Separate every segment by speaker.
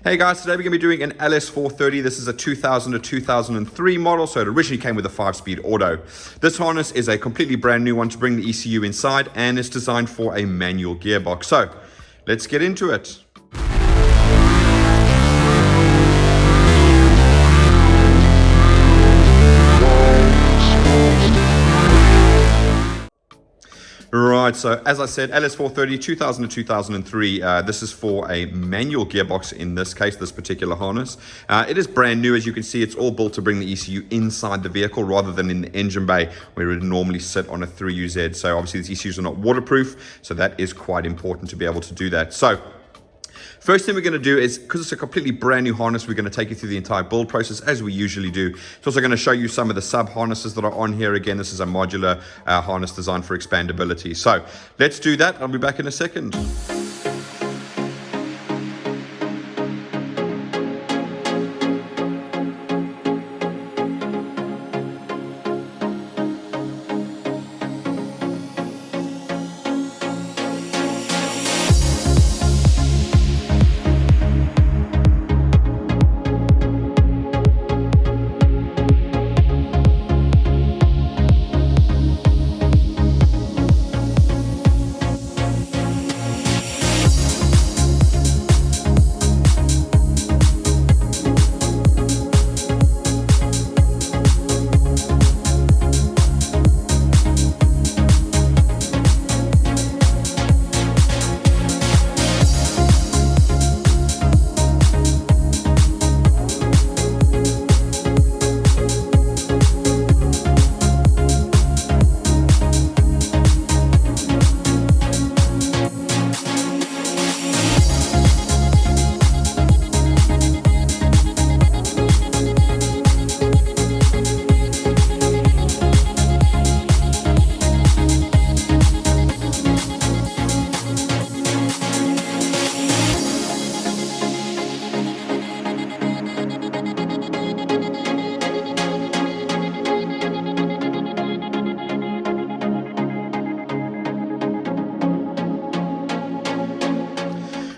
Speaker 1: Hey guys, today we're going to be doing an LS430. This is a 2000 to 2003 model, so it originally came with a 5-speed auto. This harness is a completely brand new one to bring the ECU inside, and it's designed for a manual gearbox. So let's get into it. Right, so as I said, LS430, 2000 to 2003, this is for a manual gearbox in this case, this particular harness. It is brand new, as you can see. It's all built to bring the ECU inside the vehicle rather than in the engine bay where it would normally sit on a 3UZ. So obviously these ECUs are not waterproof, so that is quite important to be able to do that. So first thing we're going to do is, because it's a completely brand new harness, we're going to take you through the entire build process as we usually do. It's also going to show you some of the sub harnesses that are on here. Again, this is a modular harness designed for expandability. So let's do that. I'll be back in a second.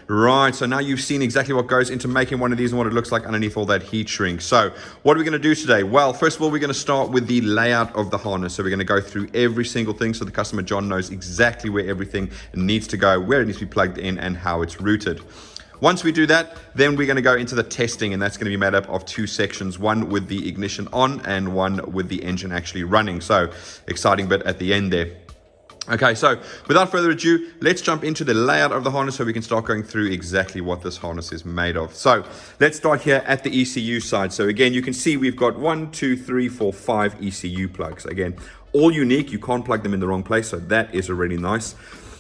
Speaker 1: Right, so now you've seen exactly what goes into making one of these and what it looks like underneath all that heat shrink. So what are we going to do today? Well, first of all, we're going to start with the layout of the harness. So we're going to go through every single thing so the customer, John, knows exactly where everything needs to go, where it needs to be plugged in, and how it's routed. Once we do that, then we're going to go into the testing, and that's going to be made up of two sections, one with the ignition on and one with the engine actually running. So exciting bit at the end there. Okay, so without further ado, let's jump into the layout of the harness so we can start going through exactly what this harness is made of. So let's start here at the ECU side. So again, you can see we've got 1, 2, 3, 4, 5 ECU plugs. Again, all unique. You can't plug them in the wrong place, so that is already nice.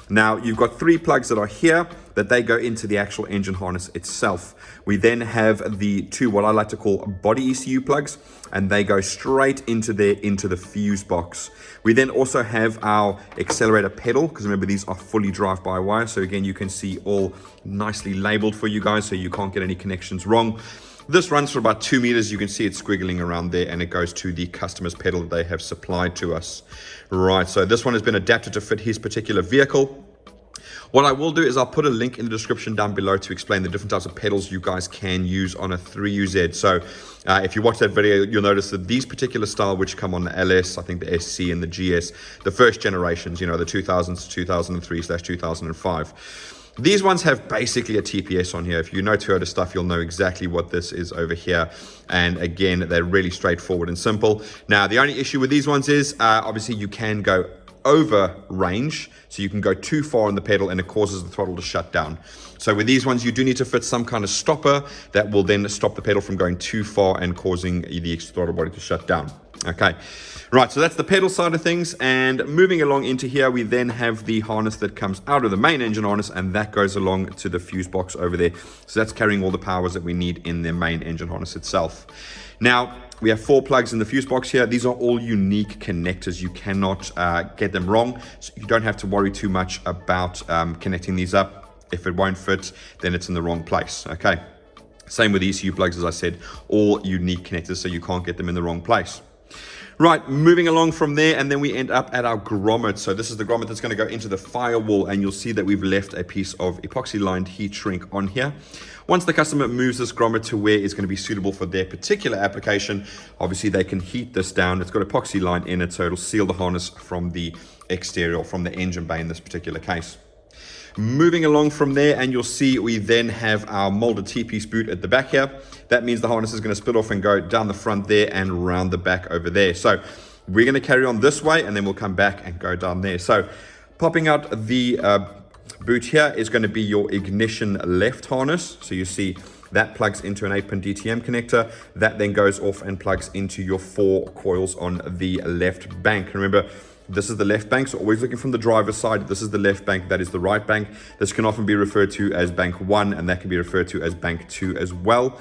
Speaker 1: Now, you've got 3 plugs that are here that they go into the actual engine harness itself. We then have the 2, what I like to call body ECU plugs, and they go straight into the fuse box. We then also have our accelerator pedal, because remember, these are fully drive-by-wire. So again, you can see all nicely labeled for you guys, so you can't get any connections wrong. This runs for about 2 meters. You can see it squiggling around there, and it goes to the customer's pedal that they have supplied to us. Right, so this one has been adapted to fit his particular vehicle. What I will do is I'll put a link in the description down below to explain the different types of pedals you guys can use on a 3UZ. So if you watch that video, you'll notice that these particular style, which come on the LS, I think the SC and the GS, the first generations, you know, the 2000s, 2003/2005. These ones have basically a TPS on here. If you know Toyota stuff, you'll know exactly what this is over here. And again, they're really straightforward and simple. Now, the only issue with these ones is obviously you can go over range, so you can go too far on the pedal and it causes the throttle to shut down. So with these ones, you do need to fit some kind of stopper that will then stop the pedal from going too far and causing the throttle body to shut down. Okay, right, so that's the pedal side of things. And moving along into here, we then have the harness that comes out of the main engine harness, and that goes along to the fuse box over there. So that's carrying all the powers that we need in the main engine harness itself. Now, we have 4 plugs in the fuse box here. These are all unique connectors. You cannot get them wrong, so you don't have to worry too much about connecting these up. If it won't fit, then it's in the wrong place, okay? Same with the ECU plugs, as I said, all unique connectors, so you can't get them in the wrong place. Right, moving along from there, and then we end up at our grommet. So this is the grommet that's going to go into the firewall, and you'll see that we've left a piece of epoxy-lined heat shrink on here. Once the customer moves this grommet to where it's going to be suitable for their particular application, obviously they can heat this down. It's got epoxy line in it, so it'll seal the harness from the exterior, or from the engine bay in this particular case. Moving along from there, and you'll see we then have our molded T-piece boot at the back here. That means the harness is going to split off and go down the front there and round the back over there. So we're going to carry on this way, and then we'll come back and go down there. So popping out the boot here is going to be your ignition left harness. So you see that plugs into an 8-pin DTM connector. That then goes off and plugs into your 4 coils on the left bank. Remember, this is the left bank, so always looking from the driver's side. This is the left bank, that is the right bank. This can often be referred to as bank 1, and that can be referred to as bank 2 as well.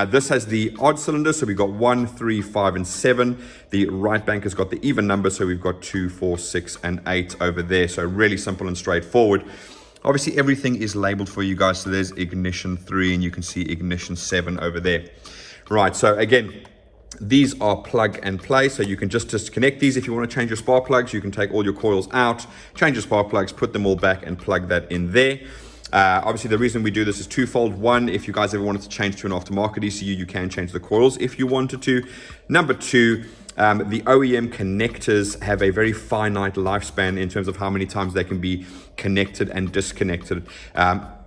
Speaker 1: This has the odd cylinder, so we've got 1, 3, 5, and 7. The right bank has got the even number, so we've got 2, 4, 6, and 8 over there. So really simple and straightforward. Obviously, everything is labeled for you guys. So there's ignition 3, and you can see ignition 7 over there. Right, so again, these are plug and play, so you can just disconnect these. If you want to change your spark plugs, you can take all your coils out, change your spark plugs, put them all back, and plug that in there. Obviously, the reason we do this is twofold. One, if you guys ever wanted to change to an aftermarket ECU, you can change the coils if you wanted to. Number two, the OEM connectors have a very finite lifespan in terms of how many times they can be connected and disconnected.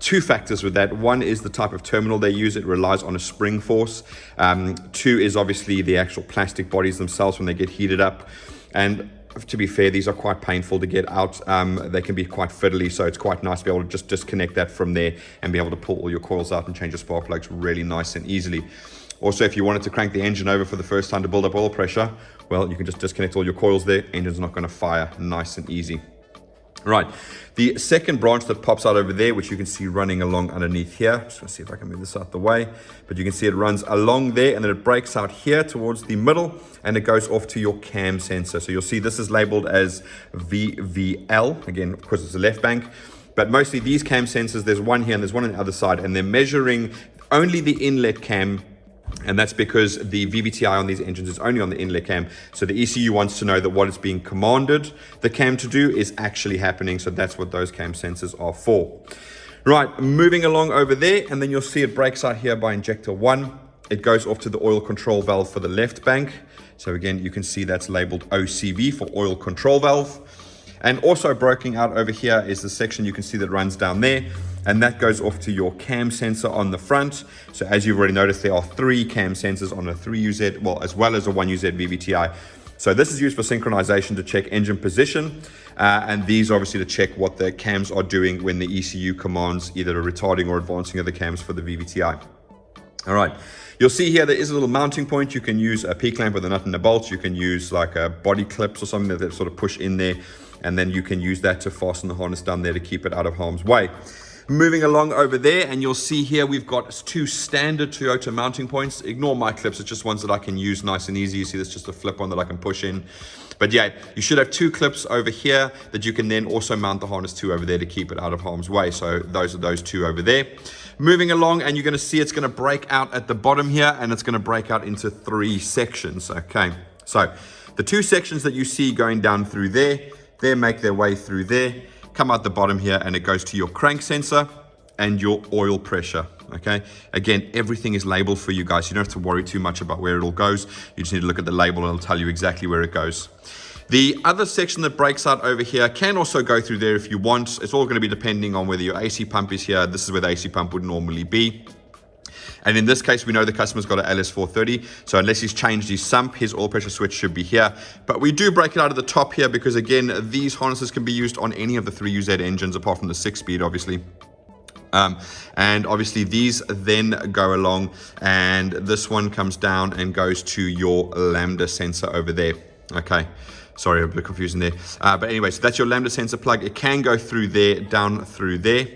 Speaker 1: Two factors with that. One is the type of terminal they use. It relies on a spring force. Two is obviously the actual plastic bodies themselves when they get heated up. And to be fair, these are quite painful to get out. They can be quite fiddly, so it's quite nice to be able to just disconnect that from there and be able to pull all your coils out and change your spark plugs really nice and easily. Also, if you wanted to crank the engine over for the first time to build up oil pressure, well, you can just disconnect all your coils there. Engine's not going to fire, nice and easy. Right, the second branch that pops out over there, which you can see running along underneath here, just want to see if I can move this out the way, but you can see it runs along there, and then it breaks out here towards the middle, and it goes off to your cam sensor. So you'll see this is labeled as VVL, again, because it's a left bank, but mostly these cam sensors, there's one here and there's one on the other side, and they're measuring only the inlet cam. And that's because the VVT-i on these engines is only on the inlet cam. So the ECU wants to know that what it's being commanded the cam to do is actually happening. So that's what those cam sensors are for. Right, moving along over there, and then you'll see it breaks out here by injector 1. It goes off to the oil control valve for the left bank. So again, you can see that's labeled OCV for oil control valve. And also breaking out over here is the section you can see that runs down there, and that goes off to your cam sensor on the front. So as you've already noticed, there are 3 cam sensors on a 3UZ, well, as well as a 1UZ VVT-i. So this is used for synchronization to check engine position, and these obviously to check what the cams are doing when the ECU commands either a retarding or advancing of the cams for the VVT-i. All right, you'll see here there is a little mounting point. You can use a P-clamp with a nut and a bolt. You can use like a body clips or something that sort of push in there, and then you can use that to fasten the harness down there to keep it out of harm's way. Moving along over there, and you'll see here we've got 2 standard Toyota mounting points. Ignore my clips, it's just ones that I can use nice and easy. You see there's just a flip one that I can push in. But yeah, you should have 2 clips over here that you can then also mount the harness to over there to keep it out of harm's way. So those are those 2 over there. Moving along, and you're going to see it's going to break out at the bottom here, and it's going to break out into 3 sections. Okay, so the 2 sections that you see going down through there, they make their way through there, come out the bottom here, and it goes to your crank sensor and your oil pressure. Okay, again, everything is labeled for you guys. You don't have to worry too much about where it all goes. You just need to look at the label and it'll tell you exactly where it goes. The other section that breaks out over here can also go through there if you want. It's all going to be depending on whether your AC pump is here. This is where the AC pump would normally be. And in this case, we know the customer's got an LS430. So unless he's changed his sump, his oil pressure switch should be here. But we do break it out of the top here because, again, these harnesses can be used on any of the 3UZ engines apart from the 6-speed, obviously. And obviously these then go along, and this one comes down and goes to your Lambda sensor over there. Okay. Sorry, a bit confusing there. But anyway, so that's your Lambda sensor plug. It can go through there, down through there.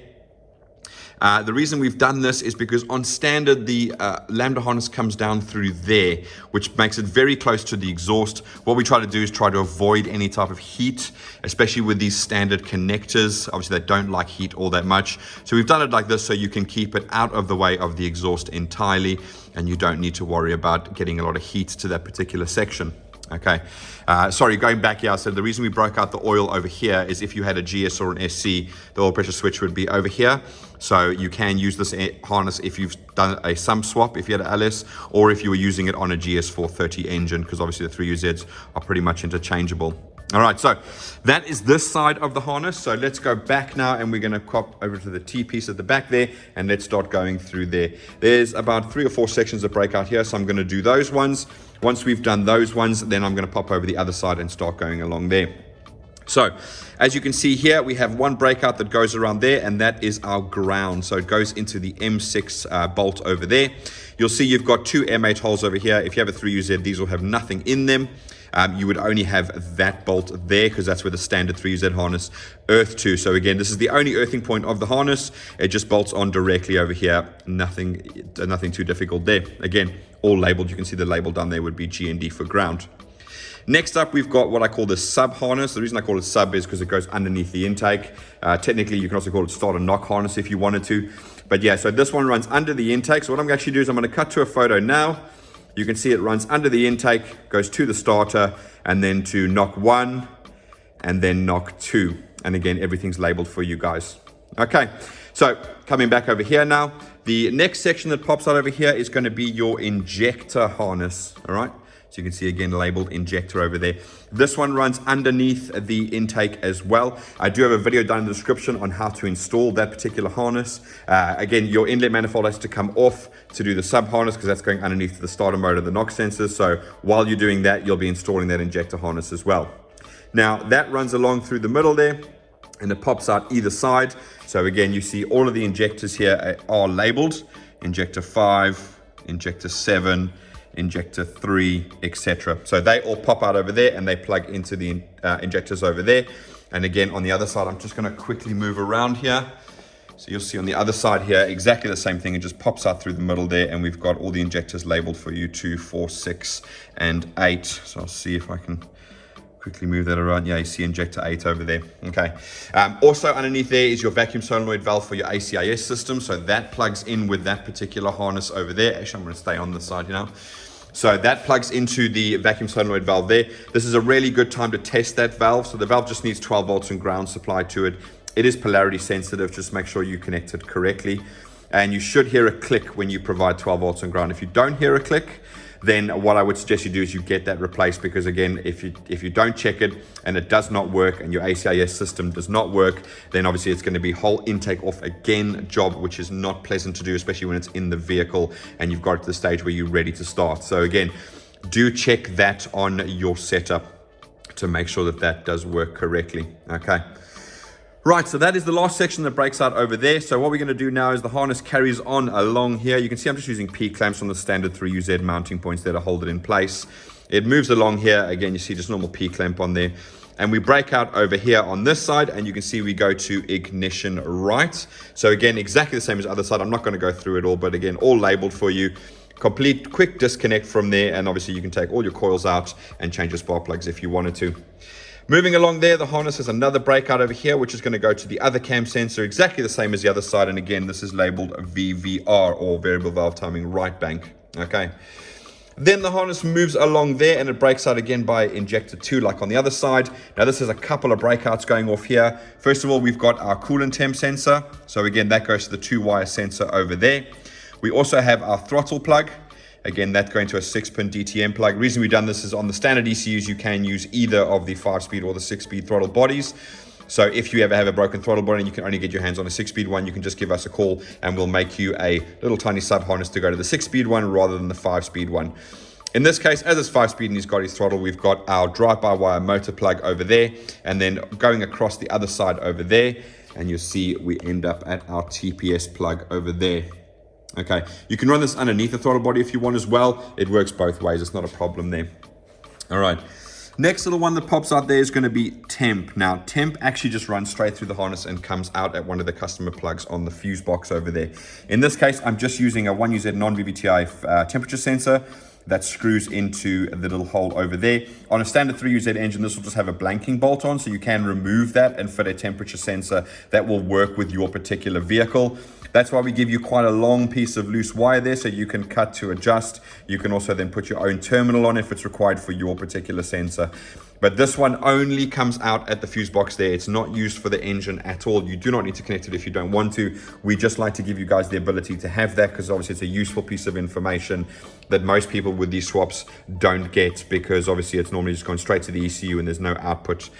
Speaker 1: The reason we've done this is because on standard, the Lambda harness comes down through there, which makes it very close to the exhaust. What we try to do is try to avoid any type of heat, especially with these standard connectors. Obviously, they don't like heat all that much. So we've done it like this so you can keep it out of the way of the exhaust entirely, and you don't need to worry about getting a lot of heat to that particular section. Okay, sorry, going back here, I said the reason we broke out the oil over here is if you had a GS or an SC, the oil pressure switch would be over here. So you can use this harness if you've done a sump swap, if you had an LS, or if you were using it on a GS430 engine, because obviously the 3UZs are pretty much interchangeable. All right, so that is this side of the harness. So let's go back now, and we're going to cop over to the T piece at the back there, and let's start going through there. There's about 3 or 4 sections that break out here, so I'm going to do those ones. Once we've done those ones, then I'm going to pop over the other side and start going along there. So as you can see here, we have one breakout that goes around there, and that is our ground. So it goes into the M6 bolt over there. You'll see you've got 2 M8 holes over here. If you have a 3UZ, these will have nothing in them. You would only have that bolt there because that's where the standard 3UZ harness earth to. So again, this is the only earthing point of the harness. It just bolts on directly over here. Nothing too difficult there. Again, all labeled. You can see the label down there would be GND for ground. Next up, we've got what I call the sub harness. The reason I call it sub is because it goes underneath the intake. Technically, you can also call it start and knock harness if you wanted to. But yeah, so this one runs under the intake. So what I'm going to actually do is I'm going to cut to a photo now. You can see it runs under the intake, goes to the starter, and then to knock 1, and then knock 2. And again, everything's labeled for you guys. Okay, so coming back over here now, the next section that pops out over here is going to be your injector harness. All right, so you can see again labeled injector over there. This one runs underneath the intake as well. I do have a video down in the description on how to install that particular harness. Again, your inlet manifold has to come off to do the sub harness because that's going underneath the starter motor, the knock sensors. So while you're doing that, you'll be installing that injector harness as well. Now that runs along through the middle there, and it pops out either side. So again, you see all of the injectors here are labeled: injector 5, injector 7, injector 3, etc. So they all pop out over there, and they plug into the injectors over there. And again, on the other side, I'm just going to quickly move around here. So you'll see on the other side here, exactly the same thing. It just pops out through the middle there, and we've got all the injectors labeled for you: 2, 4, 6, and 8. So I'll see if I can quickly move that around. Yeah, you see injector 8 over there. Okay. Also underneath there is your vacuum solenoid valve for your ACIS system. So that plugs in with that particular harness over there. Actually, I'm going to stay on this side now. So that plugs into the vacuum solenoid valve there. This is a really good time to test that valve. So the valve just needs 12 volts and ground supply to it. It is polarity sensitive. Just make sure you connect it correctly. And you should hear a click when you provide 12 volts and ground. If you don't hear a click, then what I would suggest you do is you get that replaced, because again, if you don't check it and it does not work and your ACIS system does not work, then obviously it's going to be whole intake off again job, which is not pleasant to do, especially when it's in the vehicle and you've got to the stage where you're ready to start. So again, do check that on your setup to make sure that that does work correctly. Okay. Right, so that is the last section that breaks out over there. So what we're going to do now is the harness carries on along here. You can see I'm just using P-clamps on the standard 3UZ mounting points there to hold it in place. It moves along here. Again, you see just normal P-clamp on there. And we break out over here on this side, and you can see we go to ignition right. So again, exactly the same as the other side. I'm not going to go through it all, but again, all labeled for you. Complete quick disconnect from there, and obviously you can take all your coils out and change your spark plugs if you wanted to. Moving along there, the harness has another breakout over here, which is going to go to the other cam sensor, exactly the same as the other side. And again, this is labeled VVR, or variable valve timing right bank. Okay. Then the harness moves along there, and it breaks out again by injector 2, like on the other side. Now this has a couple of breakouts going off here. First of all, we've got our coolant temp sensor. So again, that goes to the 2-wire sensor over there. We also have our throttle plug. Again, that's going to a 6-pin DTM plug. The reason we've done this is on the standard ECUs, you can use either of the 5-speed or the 6-speed throttle bodies. So if you ever have a broken throttle body and you can only get your hands on a 6-speed one, you can just give us a call and we'll make you a little tiny sub harness to go to the 6-speed one rather than the 5-speed one. In this case, as it's 5-speed and he's got his throttle, we've got our drive-by-wire motor plug over there, and then going across the other side over there, and you'll see we end up at our TPS plug over there. Okay, you can run this underneath the throttle body if you want as well. It works both ways. It's not a problem there. All right. Next little one that pops out there is going to be Temp. Now, Temp actually just runs straight through the harness and comes out at one of the customer plugs on the fuse box over there. In this case, I'm just using a 3UZ non-VVT-i temperature sensor. that screws into the little hole over there. On a standard 3UZ engine, this will just have a blanking bolt on, so you can remove that and fit a temperature sensor that will work with your particular vehicle. That's why we give you quite a long piece of loose wire there, so you can cut to adjust. You can also then put your own terminal on if it's required for your particular sensor. But this one only comes out at the fuse box there. It's not used for the engine at all. You do not need to connect it if you don't want to. We just like to give you guys the ability to have that, because obviously it's a useful piece of information that most people with these swaps don't get, because obviously it's normally just going straight to the ECU and there's no output.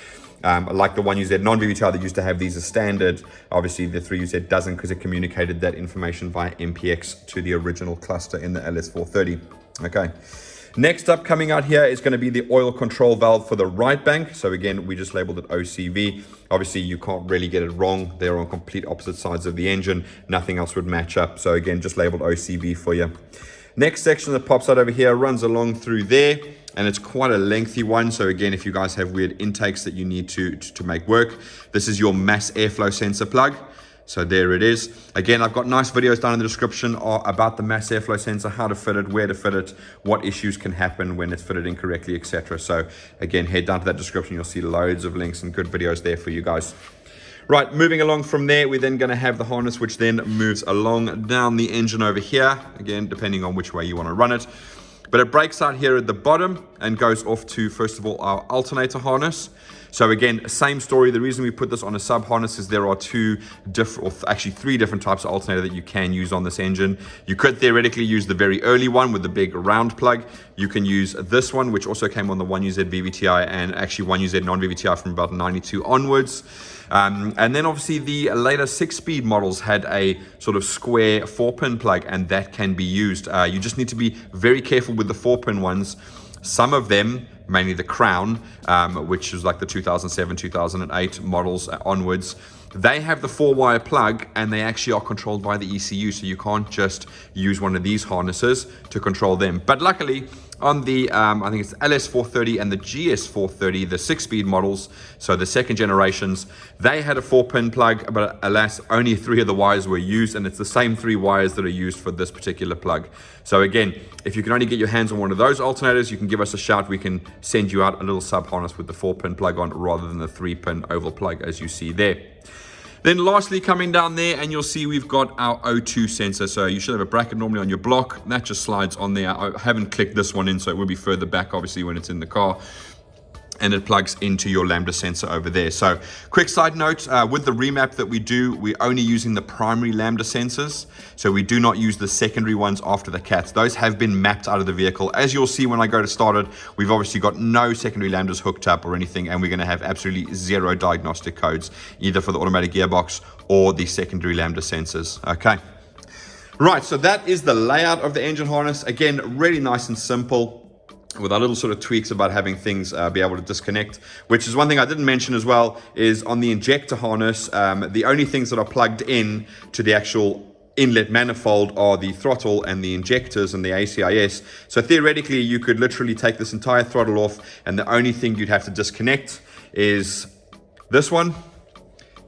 Speaker 1: Like the 1UZ non-VVT-i that used to have these as standard, obviously the 3UZ doesn't, because it communicated that information via MPX to the original cluster in the LS430. Okay. Next up, coming out here is going to be the oil control valve for the right bank. So again, we just labeled it OCV. Obviously, you can't really get it wrong. They're on complete opposite sides of the engine. Nothing else would match up. So again, just labeled OCV for you. Next section that pops out over here runs along through there, and it's quite a lengthy one. So again, if you guys have weird intakes that you need to make work, this is your mass airflow sensor plug. So there it is. Again, I've got nice videos down in the description about the mass airflow sensor, how to fit it, where to fit it, what issues can happen when it's fitted incorrectly, etc. So again, head down to that description. You'll see loads of links and good videos there for you guys. Right, moving along from there, we're then going to have the harness, which then moves along down the engine over here. Again, depending on which way you want to run it. But it breaks out here at the bottom and goes off to, first of all, our alternator harness. So again, same story. The reason we put this on a sub harness is there are three different types of alternator that you can use on this engine. You could theoretically use the very early one with the big round plug. You can use this one, which also came on the 1UZ VVT-i and actually 1UZ non-VVT-i from about 92 onwards. And then obviously the later 6-speed models had a sort of square 4-pin plug, and that can be used. You just need to be very careful with the 4-pin ones. Some of them, mainly the Crown, which is like the 2007, 2008 models onwards, they have the 4-wire plug, and they actually are controlled by the ECU, so you can't just use one of these harnesses to control them. But luckily, on the, I think it's the LS430 and the GS430, the 6-speed models, so the second generations, they had a 4-pin plug, but alas, only 3 of the wires were used, and it's the same 3 wires that are used for this particular plug. So again, if you can only get your hands on one of those alternators, you can give us a shout. We can send you out a little sub harness with the 4-pin plug on rather than the 3-pin oval plug, as you see there. Then lastly, coming down there, and you'll see we've got our O2 sensor. So you should have a bracket normally on your block. That just slides on there. I haven't clicked this one in, so it will be further back, obviously, when it's in the car. And it plugs into your Lambda sensor over there. So quick side note, with the remap that we do, we're only using the primary Lambda sensors. So we do not use the secondary ones after the cats. Those have been mapped out of the vehicle. As you'll see when I go to start it, we've obviously got no secondary Lambdas hooked up or anything, and we're going to have absolutely 0 diagnostic codes, either for the automatic gearbox or the secondary Lambda sensors. Okay. Right, so that is the layout of the engine harness. Again, really nice and simple, with our little sort of tweaks about having things be able to disconnect, which is one thing I didn't mention as well, is on the injector harness, the only things that are plugged in to the actual inlet manifold are the throttle and the injectors and the ACIS. So theoretically, you could literally take this entire throttle off, and the only thing you'd have to disconnect is this one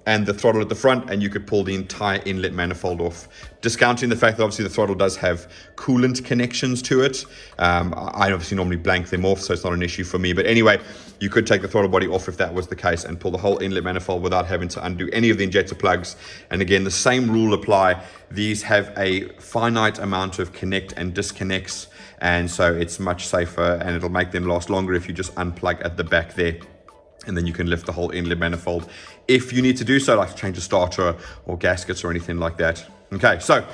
Speaker 1: and the throttle at the front, and you could pull the entire inlet manifold off, discounting the fact that obviously the throttle does have coolant connections to it. I obviously normally blank them off, so it's not an issue for me. But anyway, you could take the throttle body off if that was the case and pull the whole inlet manifold without having to undo any of the injector plugs. And again, the same rule apply. These have a finite amount of connect and disconnects, and so it's much safer, and it'll make them last longer if you just unplug at the back there. And then you can lift the whole inlet manifold if you need to do so, like to change a starter or gaskets or anything like that. Okay, so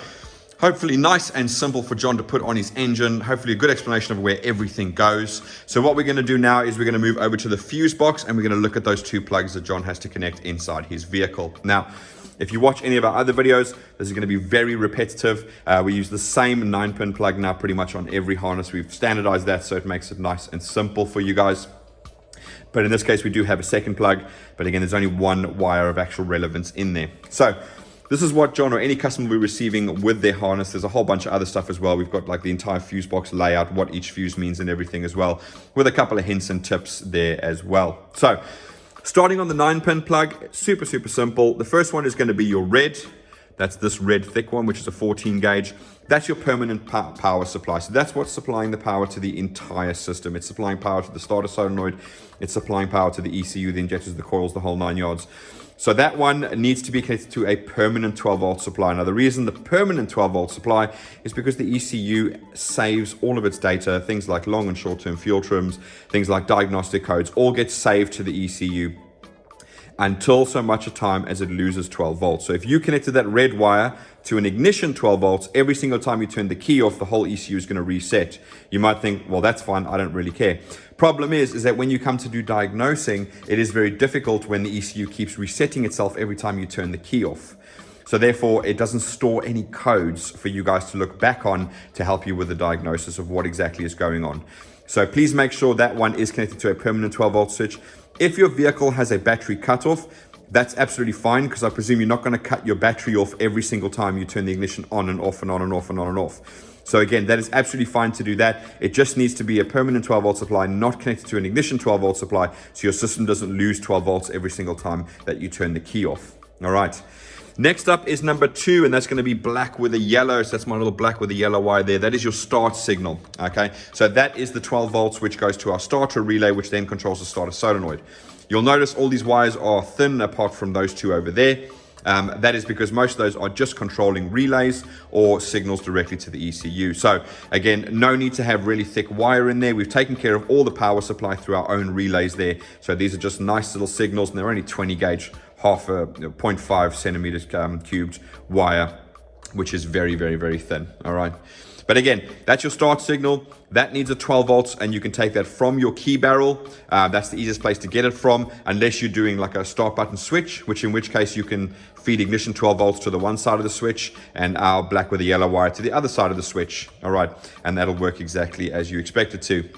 Speaker 1: hopefully nice and simple for John to put on his engine. Hopefully a good explanation of where everything goes. So what we're going to do now is we're going to move over to the fuse box, and we're going to look at those 2 plugs that John has to connect inside his vehicle. Now, if you watch any of our other videos, this is going to be very repetitive. We use the same 9-pin plug now pretty much on every harness. We've standardized that, so it makes it nice and simple for you guys. But in this case, we do have a second plug. But again, there's only 1 wire of actual relevance in there. So this is what John or any customer will be receiving with their harness. There's a whole bunch of other stuff as well. We've got like the entire fuse box layout, what each fuse means and everything as well, with a couple of hints and tips there as well. So starting on the 9-pin plug, super simple. The first one is going to be your red. That's this red thick one, which is a 14 gauge. That's your permanent power supply. So that's what's supplying the power to the entire system. It's supplying power to the starter solenoid. It's supplying power to the ECU, the injectors, the coils, the whole 9 yards. So that one needs to be connected to a permanent 12 volt supply. Now the reason the permanent 12 volt supply is because the ECU saves all of its data, things like long and short term fuel trims, things like diagnostic codes, all get saved to the ECU until so much a time as it loses 12 volts. So if you connected that red wire to an ignition 12 volts, every single time you turn the key off, the whole ECU is going to reset. You might think, well, that's fine, I don't really care. Problem is that when you come to do diagnosing, it is very difficult when the ECU keeps resetting itself every time you turn the key off. So therefore, it doesn't store any codes for you guys to look back on to help you with the diagnosis of what exactly is going on. So please make sure that one is connected to a permanent 12 volt switch. If your vehicle has a battery cutoff, that's absolutely fine, because I presume you're not going to cut your battery off every single time you turn the ignition on and off and on and off and on and off. So again, that is absolutely fine to do that. It just needs to be a permanent 12 volt supply, not connected to an ignition 12 volt supply, so your system doesn't lose 12 volts every single time that you turn the key off. All right. Next up is number 2, and that's going to be black with a yellow. So that's my little black with a yellow wire there. That is your start signal. Okay, so that is the 12 volts which goes to our starter relay, which then controls the starter solenoid. You'll notice all these wires are thin apart from those two over there. That is because most of those are just controlling relays or signals directly to the ECU. So again, no need to have really thick wire in there. We've taken care of all the power supply through our own relays there. So these are just nice little signals, and they're only 20 gauge, half a 0.5 centimeters cubed wire, which is very, very, very thin. All right. But again, that's your start signal. That needs a 12 volts, and you can take that from your key barrel. That's the easiest place to get it from, unless you're doing like a start button switch, in which case you can feed ignition 12 volts to the one side of the switch and our black with a yellow wire to the other side of the switch. All right, and that'll work exactly as you expect it to.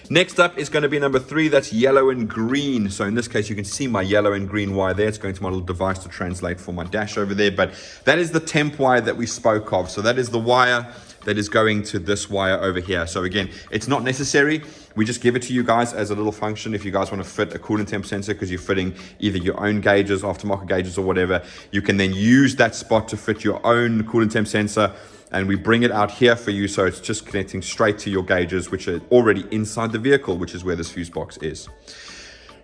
Speaker 1: Next up is going to be number 3. That's yellow and green. So in this case, you can see my yellow and green wire there. It's going to my little device to translate for my dash over there. But that is the temp wire that we spoke of. So that is the wire that is going to this wire over here. So again, it's not necessary. We just give it to you guys as a little function. If you guys want to fit a coolant temp sensor because you're fitting either your own gauges, aftermarket gauges or whatever, you can then use that spot to fit your own coolant temp sensor. And we bring it out here for you, so it's just connecting straight to your gauges, which are already inside the vehicle, which is where this fuse box is.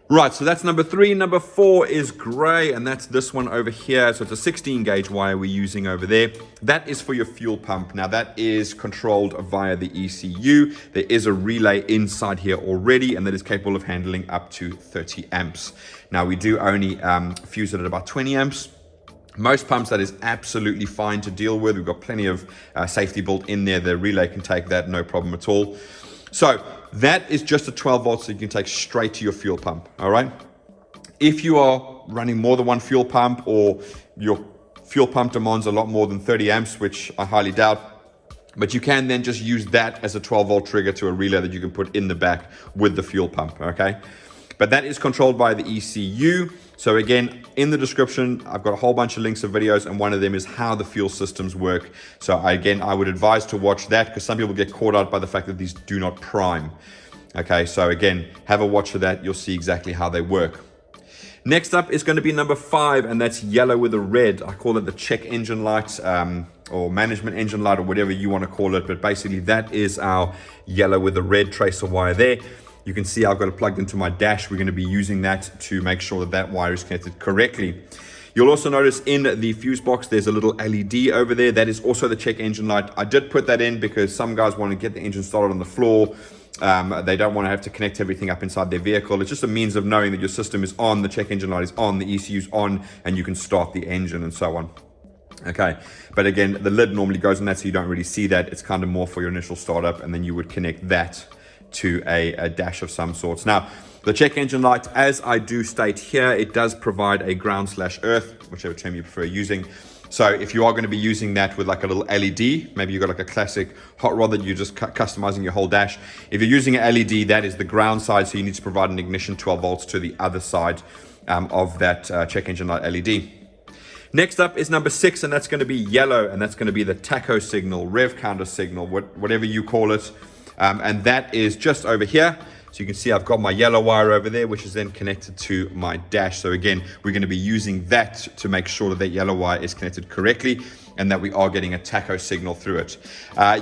Speaker 1: Right, so that's number 3. Number 4 is gray, and that's this one over here. So it's a 16 gauge wire we're using over there. That is for your fuel pump. Now that is controlled via the ECU. There is a relay inside here already, and that is capable of handling up to 30 amps. Now we do only fuse it at about 20 amps. Most pumps, that is absolutely fine to deal with. We've got plenty of safety built in there. The relay can take that, no problem at all. So that is just a 12 volts that you can take straight to your fuel pump, all right? If you are running more than one fuel pump, or your fuel pump demands a lot more than 30 amps, which I highly doubt, but you can then just use that as a 12 volt trigger to a relay that you can put in the back with the fuel pump, okay? But that is controlled by the ECU. So again, in the description, I've got a whole bunch of links of videos, and one of them is how the fuel systems work. So I would advise to watch that, because some people get caught out by the fact that these do not prime. Okay, so again, have a watch of that. You'll see exactly how they work. Next up is going to be number 5, and that's yellow with a red. I call it the check engine light, or management engine light, or whatever you want to call it. But basically, that is our yellow with a red tracer wire there. You can see I've got it plugged into my dash. We're going to be using that to make sure that that wire is connected correctly. You'll also notice in the fuse box, there's a little LED over there. That is also the check engine light. I did put that in because some guys want to get the engine started on the floor. They don't want to have to connect everything up inside their vehicle. It's just a means of knowing that your system is on, the check engine light is on, the ECU's on, and you can start the engine and so on. Okay, but again, the lid normally goes on that, so you don't really see that. It's kind of more for your initial startup, and then you would connect that to a dash of some sorts. Now, the check engine light, as I do state here, it does provide a ground/earth, whichever term you prefer using. So if you are going to be using that with like a little LED, maybe you've got like a classic hot rod that you're just customizing your whole dash. If you're using an LED, that is the ground side, so you need to provide an ignition 12 volts to the other side of that check engine light LED. Next up is number 6, and that's going to be yellow, and that's going to be the tacho signal, rev counter signal, whatever you call it. And that is just over here. So you can see I've got my yellow wire over there, which is then connected to my dash. So again, we're going to be using that to make sure that yellow wire is connected correctly and that we are getting a tacho signal through it.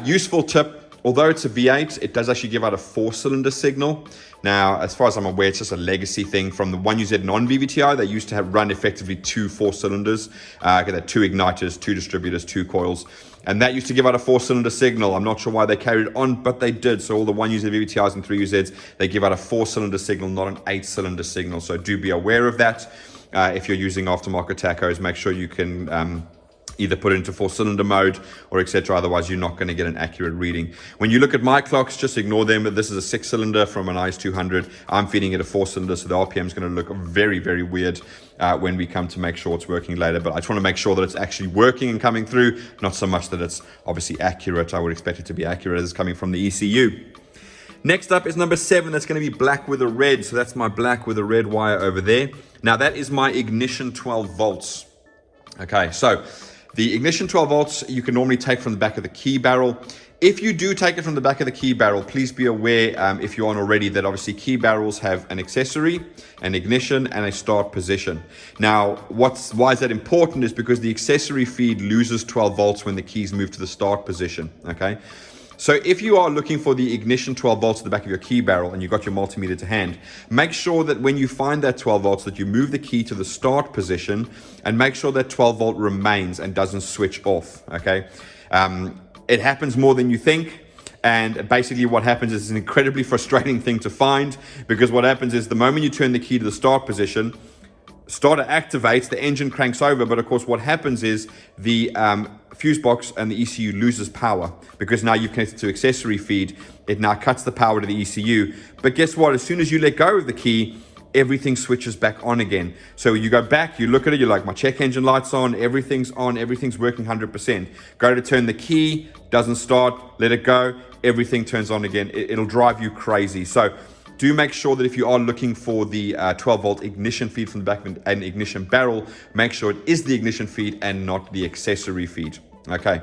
Speaker 1: Useful tip, although it's a V8, it does actually give out a 4-cylinder signal. Now, as far as I'm aware, it's just a legacy thing from the 1UZ non-VVT-i. They used to run effectively 2 4-cylinders, 2 igniters, 2 distributors, 2 coils. And that used to give out a 4-cylinder signal. I'm not sure why they carried it on, but they did. So all the 1UZ VVT-is and 3UZs, they give out a 4-cylinder signal, not an 8-cylinder signal. So do be aware of that. If you're using aftermarket tachos, make sure you can either put it into 4-cylinder mode or etc. Otherwise, you're not going to get an accurate reading. When you look at my clocks, just ignore them. This is a 6-cylinder from an IS200. I'm feeding it a 4-cylinder, so the RPM is going to look very, very weird when we come to make sure it's working later. But I just want to make sure that it's actually working and coming through, not so much that it's obviously accurate. I would expect it to be accurate as it's coming from the ECU. Next up is number 7. That's going to be black with a red. So that's my black with a red wire over there. Now that is my ignition 12 volts. Okay, so the ignition 12 volts you can normally take from the back of the key barrel. If you do take it from the back of the key barrel, please be aware, if you aren't already, that obviously key barrels have an accessory, an ignition, and a start position. Now, why is that important is because the accessory feed loses 12 volts when the keys move to the start position, okay? So if you are looking for the ignition 12 volts at the back of your key barrel and you've got your multimeter to hand, make sure that when you find that 12 volts that you move the key to the start position and make sure that 12 volt remains and doesn't switch off, okay? It happens more than you think. And basically what happens is it's an incredibly frustrating thing to find, because what happens is the moment you turn the key to the start position, starter activates, the engine cranks over, but of course what happens is the fuse box and the ECU loses power, because now you've connected to accessory feed. It now cuts the power to the ECU. But guess what? As soon as you let go of the key, everything switches back on again. So you go back, you look at it, you're like, my check engine light's on, everything's working 100%. Go to turn the key, doesn't start, let it go, everything turns on again. It'll drive you crazy. So do make sure that if you are looking for the 12 volt ignition feed from the back of an ignition barrel, make sure it is the ignition feed and not the accessory feed. Okay.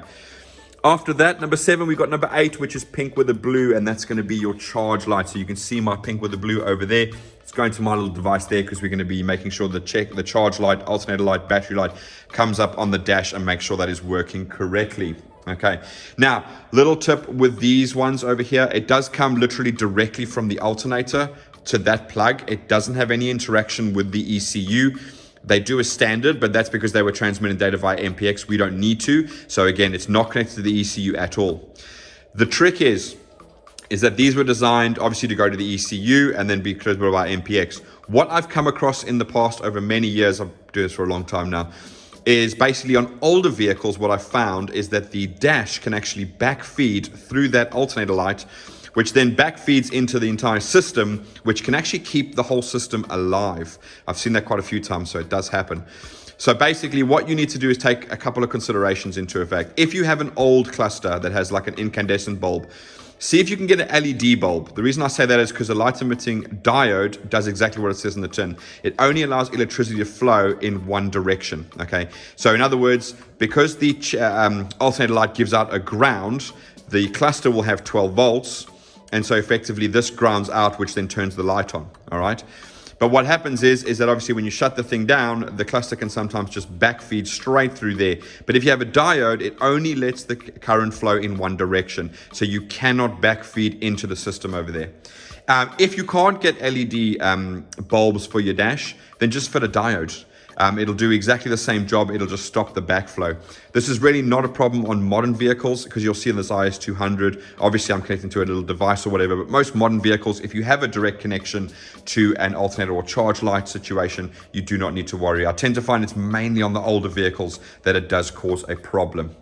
Speaker 1: After that, number 7, we've got number 8, which is pink with a blue, and that's going to be your charge light. So you can see my pink with the blue over there. It's going to my little device there because we're going to be making sure the charge light, alternator light, battery light comes up on the dash and make sure that is working correctly. Okay, now little tip with these ones over here, it does come literally directly from the alternator to that plug. It doesn't have any interaction with the ECU. They do a standard, but that's because they were transmitting data via MPX. We don't need to. So again, it's not connected to the ECU at all. The trick is that these were designed obviously to go to the ECU and then be connected by MPX. What I've come across in the past over many years, I've been doing this for a long time now, is basically on older vehicles, what I found is that the dash can actually backfeed through that alternator light, which then backfeeds into the entire system, which can actually keep the whole system alive. I've seen that quite a few times, so it does happen. So basically what you need to do is take a couple of considerations into effect. If you have an old cluster that has like an incandescent bulb, see if you can get an LED bulb. The reason I say that is because a light emitting diode does exactly what it says in the tin. It only allows electricity to flow in one direction, okay? So in other words, because the alternator light gives out a ground, the cluster will have 12 volts, and so effectively this grounds out, which then turns the light on, all right? But what happens is that obviously when you shut the thing down, the cluster can sometimes just backfeed straight through there. But if you have a diode, it only lets the current flow in one direction. So you cannot backfeed into the system over there. If you can't get LED bulbs for your dash, then just fit a diode. It'll do exactly the same job. It'll just stop the backflow. This is really not a problem on modern vehicles, because you'll see in this IS200, obviously I'm connecting to a little device or whatever, but most modern vehicles, if you have a direct connection to an alternator or charge light situation, you do not need to worry. I tend to find it's mainly on the older vehicles that it does cause a problem.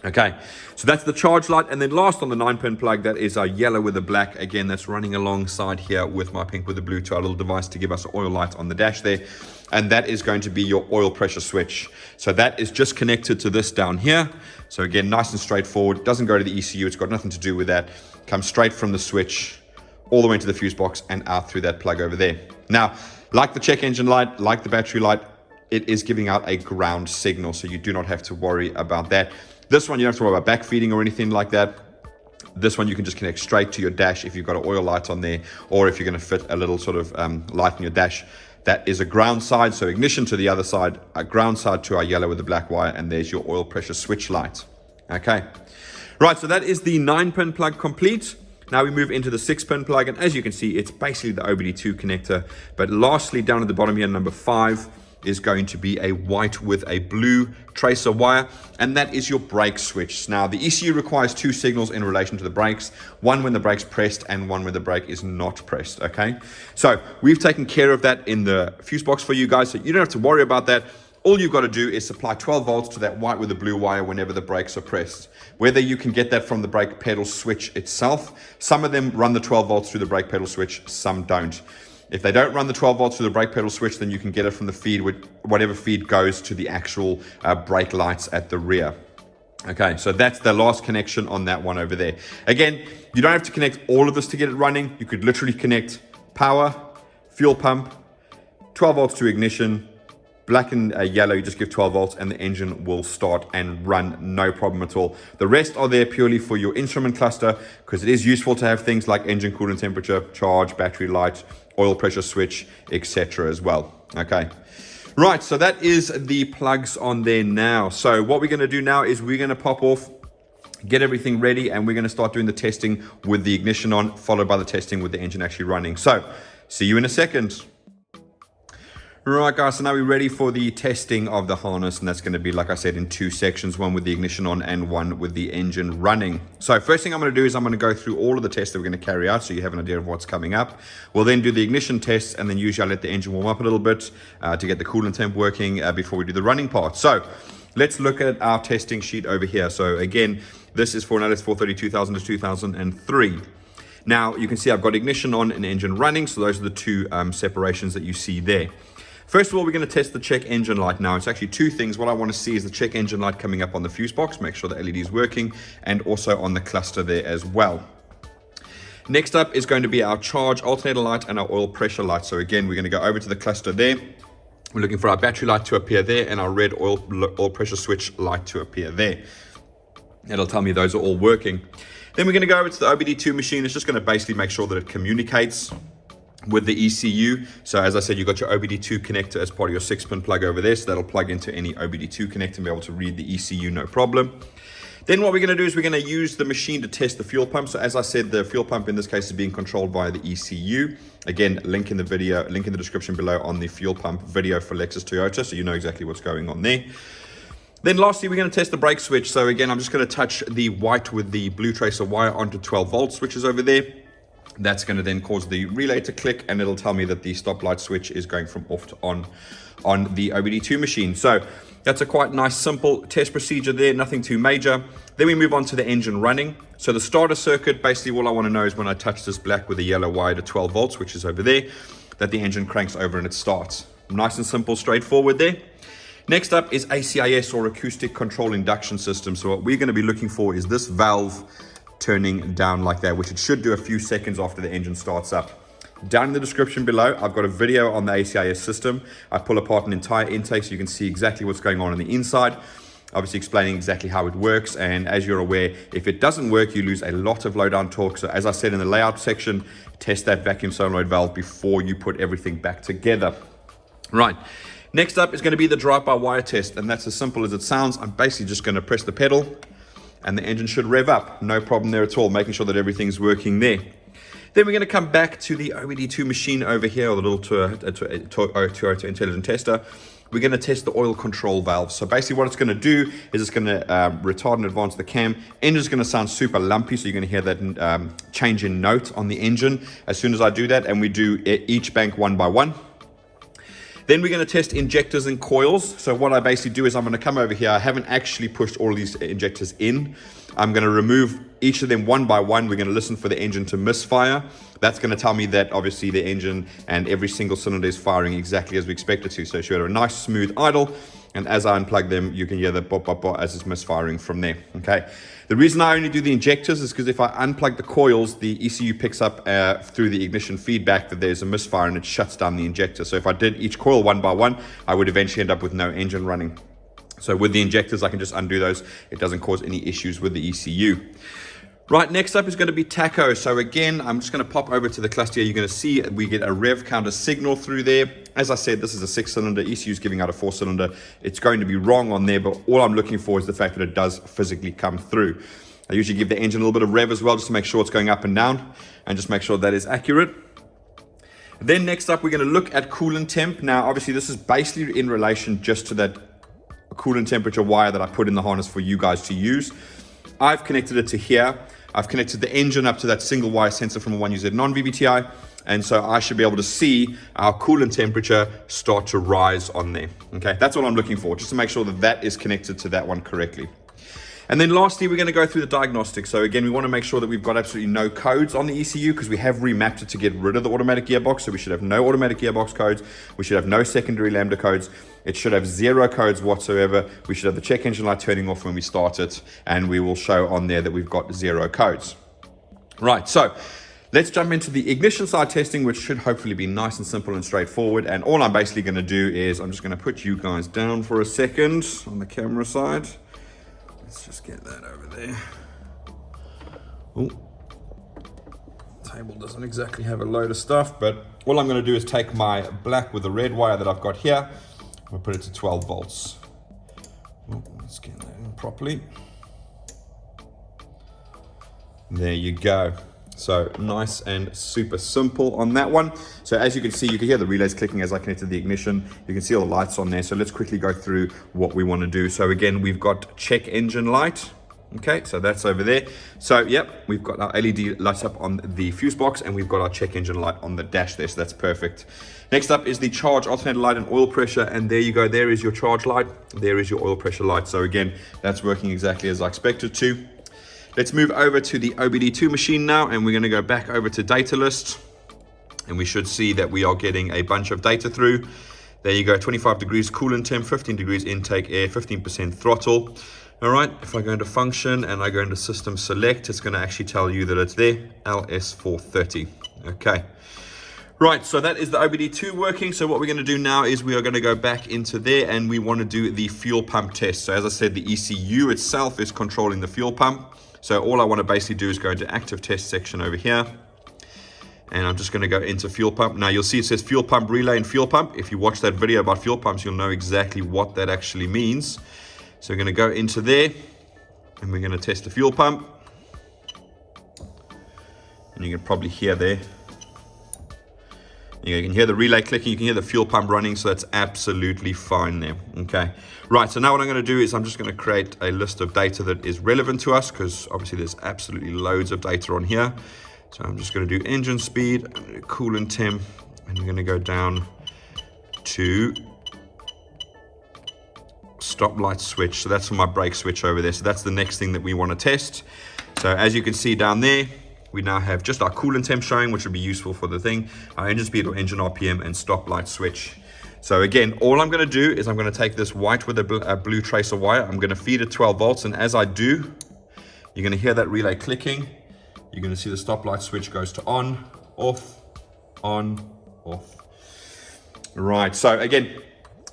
Speaker 1: Okay, so that's the charge light. And then last on the 9-pin plug, that is our yellow with the black. Again, that's running alongside here with my pink with the blue to our little device to give us an oil light on the dash there. And that is going to be your oil pressure switch. So that is just connected to this down here. So again, nice and straightforward. Doesn't go to the ECU. It's got nothing to do with that. Comes straight from the switch all the way into the fuse box and out through that plug over there. Now, like the check engine light, like the battery light, it is giving out a ground signal. So you do not have to worry about that. This one, you don't have to worry about backfeeding or anything like that. This one you can just connect straight to your dash if you've got an oil light on there, or if you're going to fit a little sort of light in your dash. That is a ground side, so ignition to the other side, a ground side to our yellow with the black wire, and there's your oil pressure switch light. Okay, right, so that is the 9-pin plug complete. Now we move into the 6-pin plug, and as you can see, it's basically the OBD2 connector. But lastly, down at the bottom here, number 5, is going to be a white with a blue tracer wire, and that is your brake switch. Now the ECU requires 2 signals in relation to the brakes, one when the brake's pressed and one when the brake is not pressed. Okay, so we've taken care of that in the fuse box for you guys, so you don't have to worry about that. All you've got to do is supply 12 volts to that white with the blue wire whenever the brakes are pressed. Whether you can get that from the brake pedal switch itself, some of them run the 12 volts through the brake pedal switch, some don't. If they don't run the 12 volts through the brake pedal switch, then you can get it from the feed, with whatever feed goes to the actual brake lights at the rear. Okay, so that's the last connection on that one over there. Again, you don't have to connect all of this to get it running. You could literally connect power, fuel pump, 12 volts to ignition, black and yellow, you just give 12 volts and the engine will start and run, no problem at all. The rest are there purely for your instrument cluster, because it is useful to have things like engine coolant temperature, charge, battery light, oil pressure switch, etc. as well. Okay, right, so that is the plugs on there now. So what we're going to do now is we're going to pop off, get everything ready, and we're going to start doing the testing with the ignition on, followed by the testing with the engine actually running. So see you in a second. Right guys, so now we're ready for the testing of the harness, and that's going to be, like I said, in 2 sections, one with the ignition on and one with the engine running. So first thing I'm going to do is I'm going to go through all of the tests that we're going to carry out, so you have an idea of what's coming up. We'll then do the ignition tests, and then usually I let the engine warm up a little bit to get the coolant temp working before we do the running part. So let's look at our testing sheet over here. So again, this is for an LS430 2000 to 2003. Now you can see I've got ignition on and engine running, so those are the 2 separations that you see there. First of all, we're going to test the check engine light now. It's actually 2 things. What I want to see is the check engine light coming up on the fuse box, make sure the LED is working, and also on the cluster there as well. Next up is going to be our charge alternator light and our oil pressure light. So again, we're going to go over to the cluster there. We're looking for our battery light to appear there and our red oil pressure switch light to appear there. It'll tell me those are all working. Then we're going to go over to the OBD2 machine. It's just going to basically make sure that it communicates with the ECU. So as I said, you've got your OBD2 connector as part of your 6-pin plug over there, so that'll plug into any OBD2 connector and be able to read the ECU, no problem. Then what we're going to do is we're going to use the machine to test the fuel pump. So as I said, the fuel pump in this case is being controlled by the ECU. Again, link in the video, link in the description below on the fuel pump video for Lexus-Toyota, so you know exactly what's going on there. Then lastly, we're going to test the brake switch. So again, I'm just going to touch the white with the blue tracer wire onto 12 volt switches over there. That's going to then cause the relay to click, and it'll tell me that the stop light switch is going from off to on the OBD2 machine. So that's a quite nice, simple test procedure there, nothing too major. Then we move on to the engine running. So the starter circuit, basically all I want to know is when I touch this black with the yellow wire to 12 volts, which is over there, that the engine cranks over and it starts. Nice and simple, straightforward there. Next up is ACIS, or acoustic control induction system. So what we're going to be looking for is this valve turning down like that, which it should do a few seconds after the engine starts up. Down in the description below, I've got a video on the ACIS system. I pull apart an entire intake so you can see exactly what's going on the inside, obviously explaining exactly how it works. And as you're aware, if it doesn't work, you lose a lot of low down torque. So as I said in the layout section, test that vacuum solenoid valve before you put everything back together. Right. Next up is going to be the drive-by-wire test, and that's as simple as it sounds. I'm basically just going to press the pedal, and the engine should rev up. No problem there at all, making sure that everything's working there. Then we're going to come back to the OBD2 machine over here, or the little Toyota Intelligent Tester. We're going to test the oil control valve. So basically what it's going to do is it's going to retard and advance the cam. Engine's going to sound super lumpy, so you're going to hear that change in note on the engine as soon as I do that, and we do each bank one by one. Then we're going to test injectors and coils. So what I basically do is I'm going to come over here. I haven't actually pushed all of these injectors in. I'm going to remove each of them one by one. We're going to listen for the engine to misfire. That's going to tell me that obviously the engine and every single cylinder is firing exactly as we expect it to. So it should have a nice smooth idle. And as I unplug them, you can hear the bop, bop, bop as it's misfiring from there. Okay. The reason I only do the injectors is because if I unplug the coils, the ECU picks up through the ignition feedback that there's a misfire and it shuts down the injector. So if I did each coil one by one, I would eventually end up with no engine running. So with the injectors, I can just undo those. It doesn't cause any issues with the ECU. Right, next up is going to be tacho. So again, I'm just going to pop over to the cluster here. You're going to see we get a rev counter signal through there. As I said, this is a 6-cylinder. ECU is giving out a 4-cylinder. It's going to be wrong on there, but all I'm looking for is the fact that it does physically come through. I usually give the engine a little bit of rev as well, just to make sure it's going up and down, and just make sure that is accurate. Then next up, we're going to look at coolant temp. Now, obviously, this is basically in relation just to that coolant temperature wire that I put in the harness for you guys to use. I've connected it to here. I've connected the engine up to that single wire sensor from a 3UZ non-VVT-i, and so I should be able to see our coolant temperature start to rise on there. Okay, that's all I'm looking for, just to make sure that that is connected to that one correctly. And then lastly, we're going to go through the diagnostics. So again, we want to make sure that we've got absolutely no codes on the ECU, because we have remapped it to get rid of the automatic gearbox. So we should have no automatic gearbox codes. We should have no secondary Lambda codes. It should have 0 codes whatsoever. We should have the check engine light turning off when we start it, and we will show on there that we've got 0 codes. Right, so let's jump into the ignition side testing, which should hopefully be nice and simple and straightforward. And all I'm basically going to do is I'm just going to put you guys down for a second on the camera side. Let's just get that over there. Oh, table doesn't exactly have a load of stuff, but all I'm going to do is take my black with the red wire that I've got here. We'll put it to 12 volts. Oh, let's get that in properly. There you go. So nice and super simple on that one. So as you can see, you can hear the relays clicking as I connected the ignition. You can see all the lights on there. So let's quickly go through what we want to do. So again, we've got check engine light. Okay, so that's over there. So yep, we've got our LED lights up on the fuse box, and we've got our check engine light on the dash there. So that's perfect. Next up is the charge alternator light and oil pressure. And there you go. There is your charge light. There is your oil pressure light. So again, that's working exactly as I expected to. Let's move over to the OBD2 machine now, and we're going to go back over to data list, and we should see that we are getting a bunch of data through. There you go, 25 degrees coolant temp, 15 degrees intake air, 15% throttle. All right, if I go into function and I go into system select, it's going to actually tell you that it's there, LS430. Okay. Right, so that is the OBD2 working. So what we're going to do now is we are going to go back into there, and we want to do the fuel pump test. So as I said, the ECU itself is controlling the fuel pump. So all I want to basically do is go into active test section over here. And I'm just going to go into fuel pump. Now you'll see it says fuel pump relay and fuel pump. If you watch that video about fuel pumps, you'll know exactly what that actually means. So we're going to go into there, and we're going to test the fuel pump. And you can probably hear there. You can hear the relay clicking, you can hear the fuel pump running, so that's absolutely fine there. Okay, right, so now what I'm going to do is I'm just going to create a list of data that is relevant to us, because obviously there's absolutely loads of data on here. So I'm just going to do engine speed, coolant temp, and we're going to go down to stop light switch. So that's for my brake switch over there. So that's the next thing that we want to test. So as you can see down there, we now have just our coolant temp showing, which would be useful for the thing, our engine speed or engine RPM, and stop light switch. So again, all I'm going to do is I'm going to take this white with a blue tracer wire. I'm going to feed it 12 volts. And as I do, you're going to hear that relay clicking. You're going to see the stop light switch goes to on, off, off. Right. So again,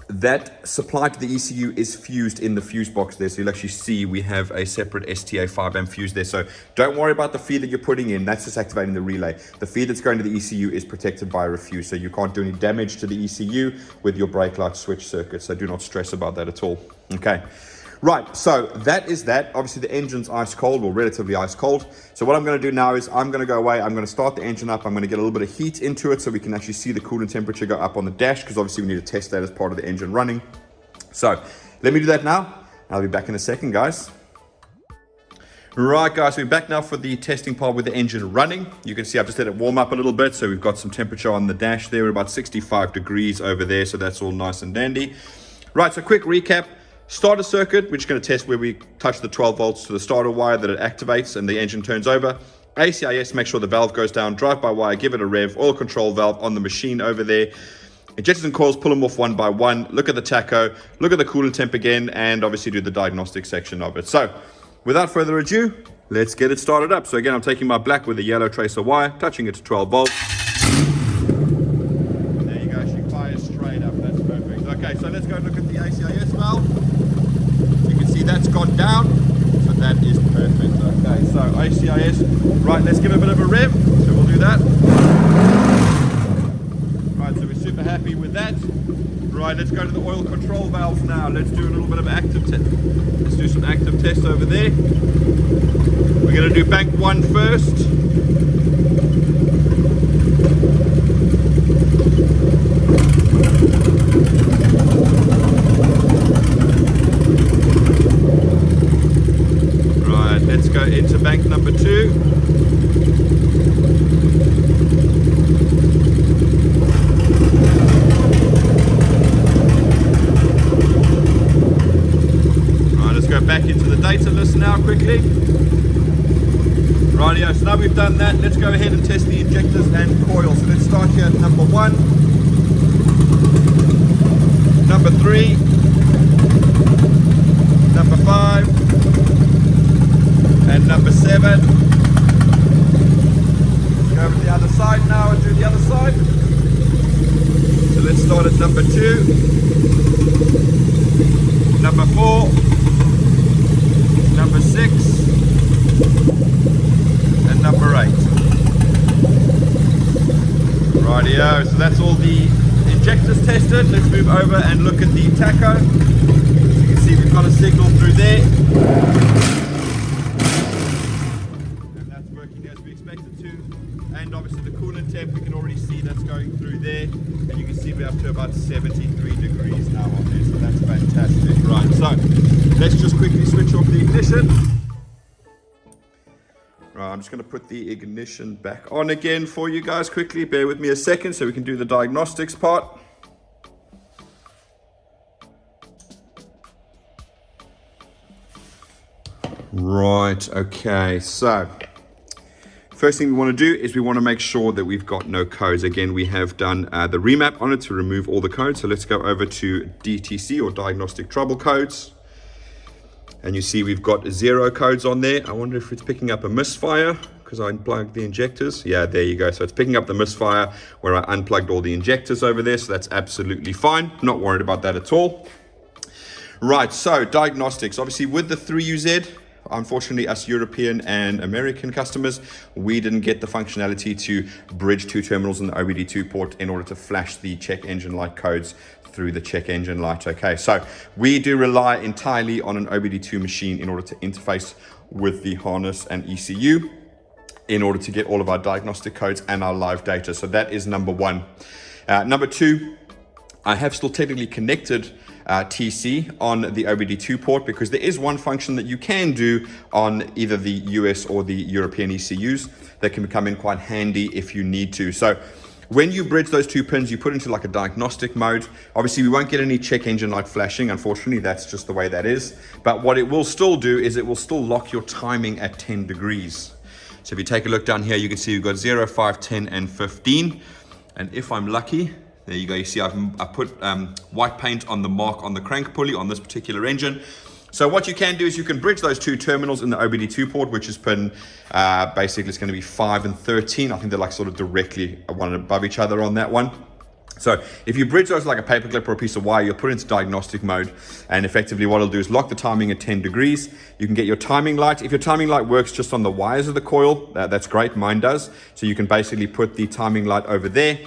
Speaker 1: that supply to the ECU is fused in the fuse box there. So you'll actually see we have a separate STA 5 amp fuse there. So don't worry about the feed that you're putting in. That's just activating the relay. The feed that's going to the ECU is protected by a refuse. So you can't do any damage to the ECU with your brake light switch circuit. So do not stress about that at all. Okay. Right, so that is that. Obviously the engine's ice cold, or relatively ice cold. So what I'm going to do now is I'm going to go away. I'm going to start the engine up. I'm going to get a little bit of heat into it so we can actually see the coolant temperature go up on the dash, because obviously we need to test that as part of the engine running. So let me do that now. I'll be back in a second, guys. Right, guys, we're back now for the testing part with the engine running. You can see I've just let it warm up a little bit. So we've got some temperature on the dash there. We're about 65 degrees over there. So that's all nice and dandy. Right, so quick recap. Starter circuit, we're just going to test where we touch the 12 volts to the starter wire, that it activates and the engine turns over. ACIS, make sure the valve goes down. Drive-by-wire, give it a rev. Oil control valve on the machine over there. Injectors and coils, pull them off one by one. Look at the tacho, look at the coolant temp again, and obviously do the diagnostic section of it. So without further ado, let's get it started up. So again, I'm taking my black with a yellow tracer wire, touching it to 12 volts. There you go, she fires straight up. That's perfect. Okay, so let's go look at the ACIS valve. That's gone down, so that is perfect. Okay, so ACIS. Right, let's give it a bit of a rev. So we'll do that. Right, so we're super happy with that. Right, let's go to the oil control valves now. Let's do a little bit of active test. Let's do some active tests over there. We're going to do bank 1 first. Right, let's go into bank number 2. Back into the data list now quickly. Rightio, so now we've done that, let's go ahead and test the injectors and coils. So let's start here at number 1, number 3, number 5, and number 7. Go over to the other side now and do the other side. So let's start at number 2, number 4, number 6, and number 8. Rightio, so that's all the injectors tested. Let's move over and look at the tacho. As you can see, we've got a signal through there. And that's working as we expect it to. And obviously the coolant temp, we can already see that's going through there. And you can see we're up to about 73 degrees now on there, so that's fantastic. Right, so let's just quickly switch off the ignition. Right, I'm just going to put the ignition back on again for you guys quickly. Bear with me a second so we can do the diagnostics part. Right, okay, so first thing we want to do is we want to make sure that we've got no codes. Again, we have done the remap on it to remove all the codes. So let's go over to DTC or diagnostic trouble codes. And you see we've got 0 codes on there. I wonder if it's picking up a misfire because I unplugged the injectors. Yeah, there you go. So it's picking up the misfire where I unplugged all the injectors over there. So that's absolutely fine. Not worried about that at all. Right, so diagnostics. Obviously with the 3UZ, unfortunately, us European and American customers, we didn't get the functionality to bridge 2 terminals in the OBD2 port in order to flash the check engine light codes through the check engine light. Okay, so we do rely entirely on an OBD2 machine in order to interface with the harness and ECU in order to get all of our diagnostic codes and our live data. So that is number 1. Number 2, I have still technically connected TC on the OBD2 port because there is one function that you can do on either the US or the European ECUs that can come in quite handy if you need to. So when you bridge those 2 pins, you put into like a diagnostic mode. Obviously, we won't get any check engine light flashing. Unfortunately, that's just the way that is. But what it will still do is it will still lock your timing at 10 degrees. So if you take a look down here, you can see we've got 0, 5, 10, and 15. And if I'm lucky, there you go. You see I've put white paint on the mark on the crank pulley on this particular engine. So what you can do is you can bridge those 2 terminals in the OBD2 port, which is pin, basically it's going to be 5 and 13. I think they're like sort of directly one above each other on that one. So if you bridge those like a paper clip or a piece of wire, you'll put it into diagnostic mode. And effectively what it'll do is lock the timing at 10 degrees. You can get your timing light. If your timing light works just on the wires of the coil, that's great. Mine does. So you can basically put the timing light over there,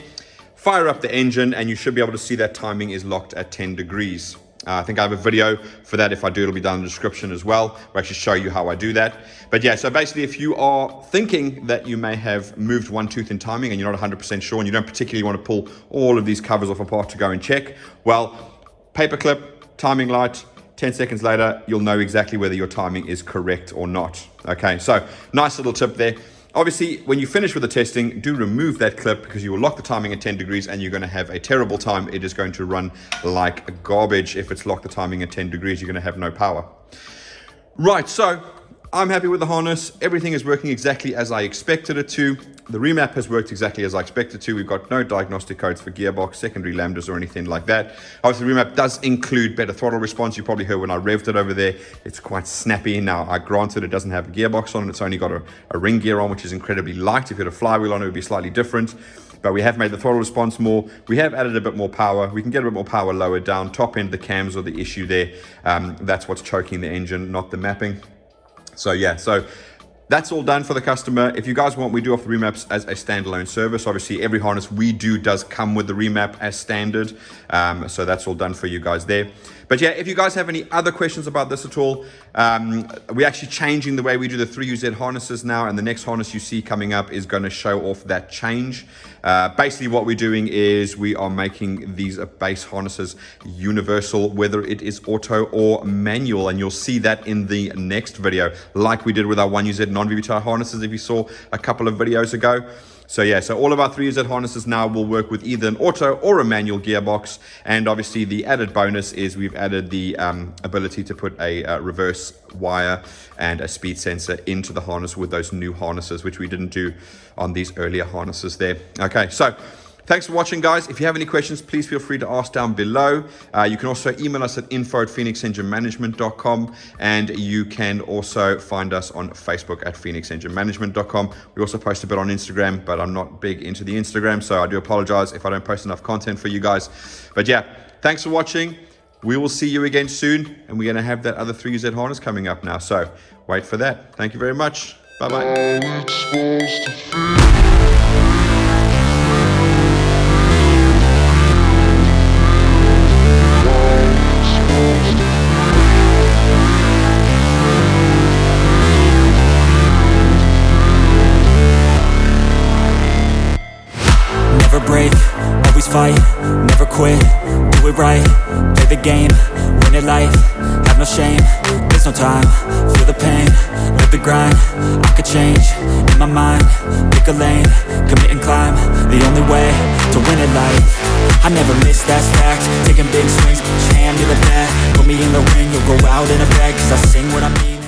Speaker 1: fire up the engine, and you should be able to see that timing is locked at 10 degrees. I think I have a video for that. If I do, it'll be down in the description as well. We'll actually show you how I do that. But yeah, so basically if you are thinking that you may have moved one tooth in timing and you're not 100% sure and you don't particularly want to pull all of these covers off apart to go and check, well, paperclip, timing light, 10 seconds later, you'll know exactly whether your timing is correct or not. Okay, so nice little tip there. Obviously, when you finish with the testing, do remove that clip because you will lock the timing at 10 degrees and you're going to have a terrible time. It is going to run like garbage. If it's locked the timing at 10 degrees, you're going to have no power. Right, so I'm happy with the harness. Everything is working exactly as I expected it to. The remap has worked exactly as I expected to. We've got no diagnostic codes for gearbox, secondary lambdas, or anything like that. Obviously, the remap does include better throttle response. You probably heard when I revved it over there, it's quite snappy. Now, granted, it doesn't have a gearbox on it. It's only got a ring gear on, which is incredibly light. If you had a flywheel on it, it would be slightly different. But we have made the throttle response more. We have added a bit more power. We can get a bit more power lower down. Top end, the cams are the issue there. That's what's choking the engine, not the mapping. So yeah, so that's all done for the customer. If you guys want, we do offer remaps as a standalone service. Obviously, every harness we do does come with the remap as standard. So that's all done for you guys there. But yeah, if you guys have any other questions about this at all, we're actually changing the way we do the 3UZ harnesses now, and the next harness you see coming up is going to show off that change. Basically what we're doing is we are making these base harnesses universal, whether it is auto or manual, and you'll see that in the next video, like we did with our 1UZ non-VVT-i harnesses if you saw a couple of videos ago. So yeah, so all of our 3UZ harnesses now will work with either an auto or a manual gearbox. And obviously the added bonus is we've added the ability to put a reverse wire and a speed sensor into the harness with those new harnesses, which we didn't do on these earlier harnesses there. Okay, so thanks for watching, guys. If you have any questions, please feel free to ask down below. You can also email us at info@phoenixenginemanagement.com, and you can also find us on Facebook at phoenixenginemanagement.com. We also post a bit on Instagram, but I'm not big into the Instagram, so I do apologize if I don't post enough content for you guys. But yeah, thanks for watching. We will see you again soon, and we're going to have that other 3UZ harness coming up now, so wait for that. Thank you very much. Bye-bye.
Speaker 2: Never break, always fight, never quit, do it right, play the game, win it life, have no shame, there's no time, feel the pain, live the grind, I could change, in my mind, pick a lane, commit and climb, the only way to win it life. I never miss, that's fact, taking big swings, put your hand to the bat, put me in the ring, you'll go out in a bag, cause I sing what I mean.